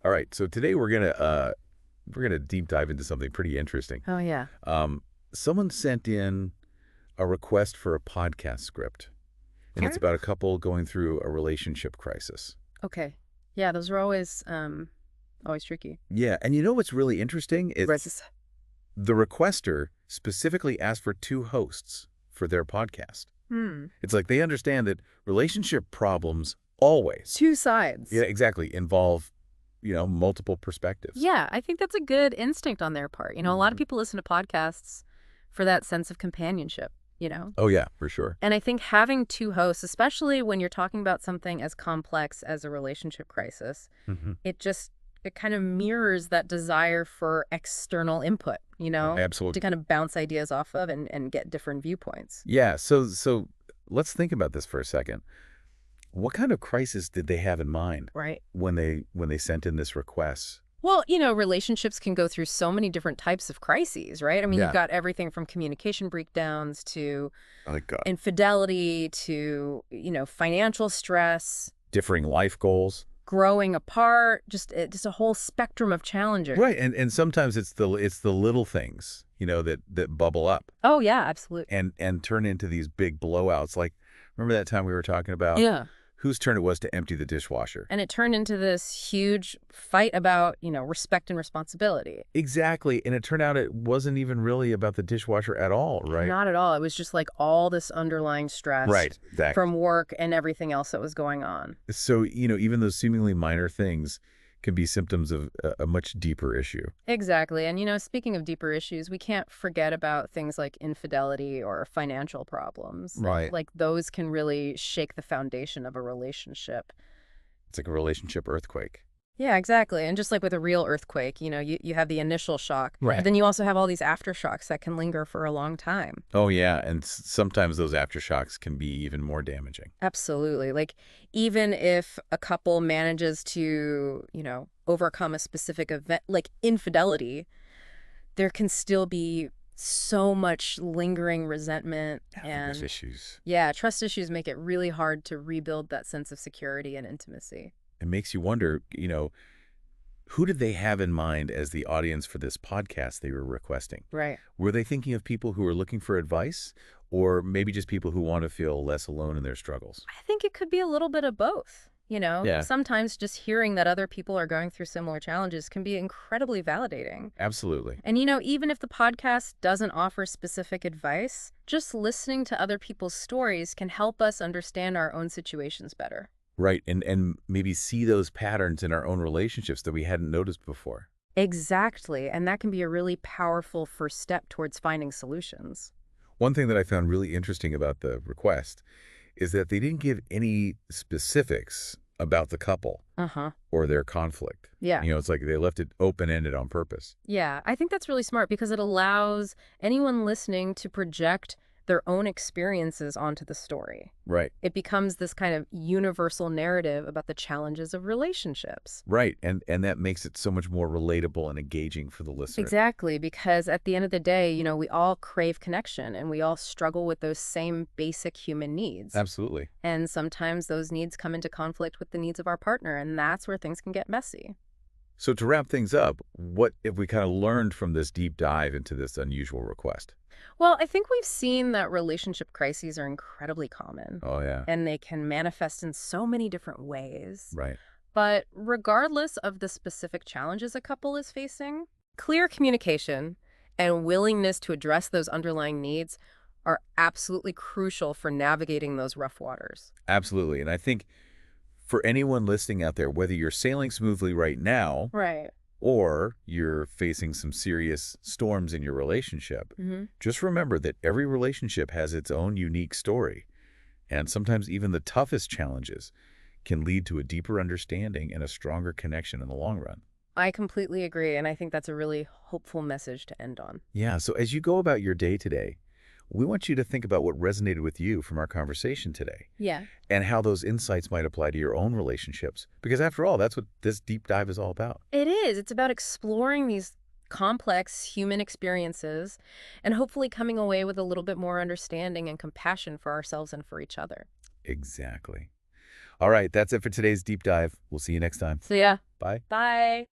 All right, so today we're gonna deep dive into something pretty interesting. Oh, yeah. Someone sent in a request for a podcast script, and it's Okay. about a couple going through a relationship crisis. Okay. Yeah, those are always tricky. Yeah, and you know what's really interesting is Versus. the requester specifically asked for two hosts for their podcast. It's like they understand that relationship problems always, Two sides. yeah, exactly, involve, multiple perspectives. Yeah, I think that's a good instinct on their part. A lot of Mhm. people listen to podcasts for that sense of companionship. Oh, yeah, for sure. And I think having two hosts, especially when you're talking about something as complex as a relationship crisis, hmm it kind of mirrors that desire for external input, Absolutely. to kind of bounce ideas off of and get different viewpoints. Yeah, so let's think about this for a second. What kind of crisis did they have in mind Right. when they sent in this request? Well, relationships can go through so many different types of crises, right? I mean, Yeah. you've got everything from communication breakdowns to Like infidelity to, financial stress, differing life goals. growing apart, just a whole spectrum of challenges. Right, and sometimes it's the little things, that bubble up Oh, yeah, absolutely. and turn into these big blowouts. Like, remember that time we were talking about Yeah. whose turn it was to empty the dishwasher? And it turned into this huge fight about, respect and responsibility. Exactly, and it turned out it wasn't even really about the dishwasher at all, right? Not at all. It was just like all this underlying stress Right, exactly. from work and everything else that was going on. So, even those seemingly minor things can be symptoms of a much deeper issue. Exactly. And, speaking of deeper issues, we can't forget about things like infidelity or financial problems. Right. Like those can really shake the foundation of a relationship. It's like a relationship earthquake. Yeah, exactly. And just like with a real earthquake, you have the initial shock. Right. But then you also have all these aftershocks that can linger for a long time. Oh, yeah, and sometimes those aftershocks can be even more damaging. Absolutely. Like, even if a couple manages to, overcome a specific event like infidelity, there can still be so much lingering resentment There's and, issues. yeah, trust issues make it really hard to rebuild that sense of security and intimacy. It makes you wonder, who did they have in mind as the audience for this podcast they were requesting? Right. Were they thinking of people who are looking for advice, or maybe just people who want to feel less alone in their struggles? I think it could be a little bit of both. Yeah. Sometimes just hearing that other people are going through similar challenges can be incredibly validating. Absolutely. And, even if the podcast doesn't offer specific advice, just listening to other people's stories can help us understand our own situations better. Right, and maybe see those patterns in our own relationships that we hadn't noticed before. Exactly. And that can be a really powerful first step towards finding solutions. One thing that I found really interesting about the request is that they didn't give any specifics about the couple Uh-huh. or their conflict. Yeah. It's like they left it open-ended on purpose. Yeah, I think that's really smart because it allows anyone listening to project their own experiences onto the story. Right. It becomes this kind of universal narrative about the challenges of relationships. Right, and that makes it so much more relatable and engaging for the listener. Exactly, because at the end of the day, we all crave connection and we all struggle with those same basic human needs. Absolutely. And sometimes those needs come into conflict with the needs of our partner, and that's where things can get messy. So to wrap things up, what have we kind of learned from this deep dive into this unusual request? Well, I think we've seen that relationship crises are incredibly common. Oh, yeah. And they can manifest in so many different ways. Right. But regardless of the specific challenges a couple is facing, clear communication and willingness to address those underlying needs are absolutely crucial for navigating those rough waters. Absolutely. And I think for anyone listening out there, whether you're sailing smoothly right now Right. or you're facing some serious storms in your relationship, Mm-hmm. just remember that every relationship has its own unique story. And sometimes even the toughest challenges can lead to a deeper understanding and a stronger connection in the long run. I completely agree, and I think that's a really hopeful message to end on. Yeah, so as you go about your day today, we want you to think about what resonated with you from our conversation today Yeah. and how those insights might apply to your own relationships. Because after all, that's what this deep dive is all about. It is. It's about exploring these complex human experiences and hopefully coming away with a little bit more understanding and compassion for ourselves and for each other. Exactly. All right, that's it for today's deep dive. We'll see you next time. So yeah. Bye. Bye. Bye.